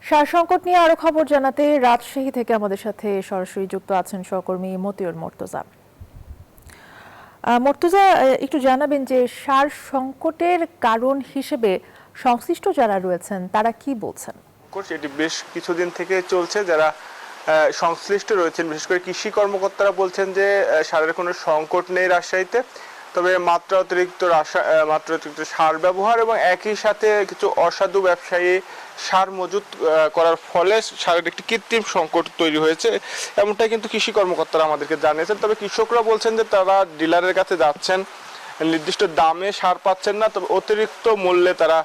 সার সংকট নিয়ে আরো খবর জানাতে রাজশাহী থেকে আমাদের সাথে সরাসরি যুক্ত আছেন সহকর্মী মতিউর মুর্তজা। মুর্তজা, একটু জানাবেন যে সার সংকটের কারণ হিসেবে সংশ্লিষ্ট যারা রয়েছেন তারা কি বলছেন? এটি বেশ কিছুদিন থেকে চলছে। যারা সংশ্লিষ্ট রয়েছেন, বিশেষ করে কৃষি কর্মকর্তারা বলছেন যে সারের কোনো সংকট নেই রাজশাহীতে, তবে মাত্রা অতিরিক্ত সার ব্যবহার এবং একই সাথে কিছু অসাধু ব্যবসায়ী সার মজুত করার ফলে সারের একটি কৃত্রিম সংকট তৈরি হয়েছে, এমনটাই কিন্তু কৃষি কর্মকর্তারা আমাদেরকে জানিয়েছেন। তবে কৃষকরা বলছেন যে তারা ডিলারের কাছে যাচ্ছেন, নির্দিষ্ট দামে সার পাচ্ছেন না, তবে অতিরিক্ত মূল্যে তারা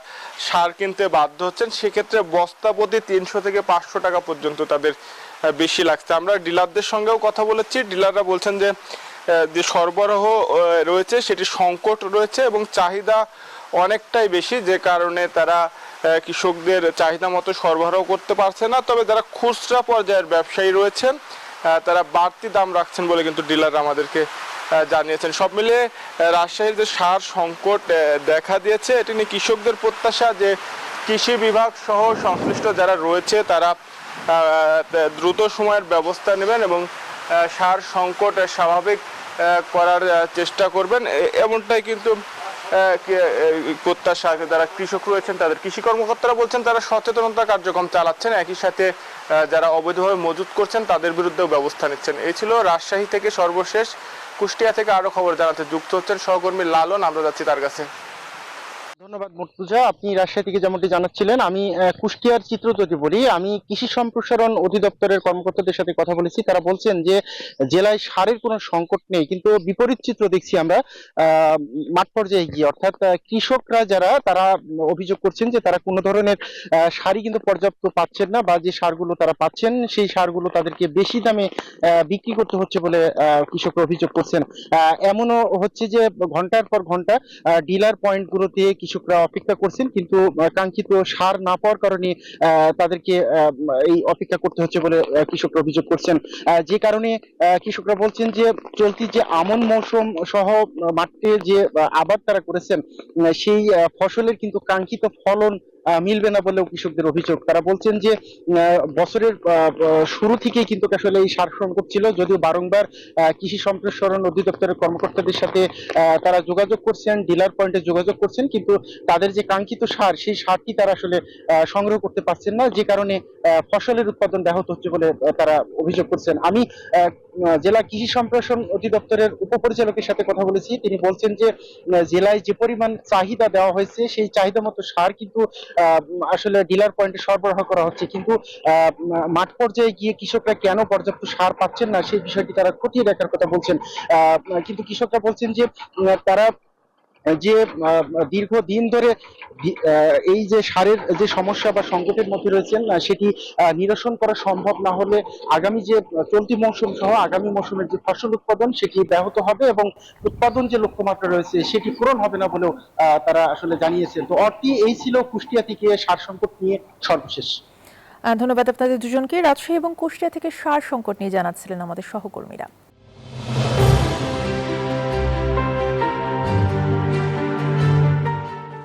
সার কিনতে বাধ্য হচ্ছেন। সেক্ষেত্রে বস্তা প্রতি 300 থেকে 500 টাকা পর্যন্ত তাদের বেশি লাগছে। আমরা ডিলারদের সঙ্গেও কথা বলেছি, ডিলাররা বলছেন যে যে সরবরাহ রয়েছে সেটি সংকট রয়েছে এবং চাহিদা অনেকটাই বেশি, যে কারণে তারা কৃষকদের চাহিদা মতো সরবরাহ করতে পারছে না। তবে যারা খুচরা পর্যায়ের ব্যবসায়ী রয়েছেন তারা বাড়তি দাম রাখছেন বলে কিন্তু ডিলাররা আমাদেরকে জানিয়েছেন। সব মিলিয়ে রাজশাহীর যে সার সংকট দেখা দিয়েছে, এটি নিয়ে কৃষকদের প্রত্যাশা যে কৃষি বিভাগ সহ সংশ্লিষ্ট যারা রয়েছে তারা দ্রুত সময়ের ব্যবস্থা নেবেন এবং সার সংকট স্বাভাবিক করার চেষ্টা করবেন, এমনটাই কিন্তু প্রত্যাশা যারা কৃষক রয়েছেন তাদের। কৃষি কর্মকর্তারা বলছেন তারা সচেতনতা কার্যক্রম চালাচ্ছেন, একই সাথে যারা অবৈধভাবে মজুত করছেন তাদের বিরুদ্ধেও ব্যবস্থা নিচ্ছেন। এই ছিল রাজশাহী থেকে সর্বশেষ। কুষ্টিয়া থেকে আরো খবর জানাতে যুক্ত হচ্ছেন সহকর্মী লালন, আমরা যাচ্ছি তার কাছে। ধন্যবাদ মুর্তজা, আপনি রাজশাহী থেকে যেমনটি জানাচ্ছিলেন। আমি কুষ্টিয়ার চিত্র যদি বলি, আমি কৃষি সম্প্রসারণ অধিদপ্তরের কর্মকর্তাদের সাথে কথা বলেছি। তারা বলছেন যে জেলায় সারের কোনো সংকট নেই, কিন্তু বিপরীত চিত্র দেখছি আমরা মাঠ পর্যায়ে গিয়ে, অর্থাৎ কৃষকরা যারা তারা অভিযোগ করছেন যে তারা কোনো ধরনের সারই কিন্তু পর্যাপ্ত পাচ্ছেন না, বা যে সারগুলো তারা পাচ্ছেন সেই সারগুলো তাদেরকে বেশি দামে বিক্রি করতে হচ্ছে বলে কৃষকরা অভিযোগ করছেন। এমনও হচ্ছে যে ঘন্টার পর ঘন্টা ডিলার পয়েন্টগুলোতে কৃষকরা অপেক্ষা করছেন, কিন্তু কাঙ্ক্ষিত সার না পাওয়ার কারণে তাদেরকে এই অপেক্ষা করতে হচ্ছে বলে কৃষকরা অভিযোগ করছেন। যে কারণে কৃষকরা বলছেন যে চলতি যে আমন মৌসুম সহ মাঠে যে আবাদ তারা করেছেন সেই ফসলের কিন্তু কাঙ্ক্ষিত ফলন মিলবে না বলেও কৃষকদের অভিযোগ। তারা বলছেন যে বছরের শুরু থেকেই কিন্তু আসলে এই সার সংকট ছিল, যদিও বারংবার কৃষি সম্প্রসারণ অধিদপ্তরের কর্মকর্তাদের সাথে তারা যোগাযোগ করছেন, ডিলার পয়েন্টে যোগাযোগ করছেন, কিন্তু তাদের যে কাঙ্ক্ষিত সার সেই সারটি তারা আসলে সংগ্রহ করতে পারছেন না, যে কারণে ফসলের উৎপাদন ব্যাহত হচ্ছে বলে তারা অভিযোগ করছেন। আমি জেলা কৃষি সম্প্রসারণ অধিদপ্তরের উপপরিচালকের সাথে কথা বলেছি। তিনি বলছেন যে জেলায় যে পরিমাণ চাহিদা দেওয়া হয়েছে সেই চাহিদা মতো সার কিন্তু আসলে ডিলার পয়েন্টে সরবরাহ করা হচ্ছে, কিন্তু মাঠ পর্যায়ে গিয়ে কৃষকরা কেন পর্যাপ্ত সার পাচ্ছেন না সেই বিষয়টি তারা খতিয়ে দেখার কথা বলছেন। কিন্তু কৃষকরা বলছেন যে তারা যে দীর্ঘদিন ধরে এই যে সারের যে সমস্যা বা সংকটের মধ্যে রয়েছেন সেটি নিরসন করা সম্ভব না হলে আগামী যে চলতি মৌসুম সহ আগামী মৌসুমের যে ফসল উৎপাদন সেটি ব্যাহত হবে এবং উৎপাদন যে লক্ষ্যমাত্রা রয়েছে সেটি পূরণ হবে না বলেও তারা আসলে জানিয়েছেন। তো এই ছিল কুষ্টিয়া থেকে সার সংকট নিয়ে সর্বশেষ। ধন্যবাদ আপনাদের দুজনকে। রাজশাহী এবং কুষ্টিয়া থেকে সার সংকট নিয়ে জানাচ্ছিলেন আমাদের সহকর্মীরা।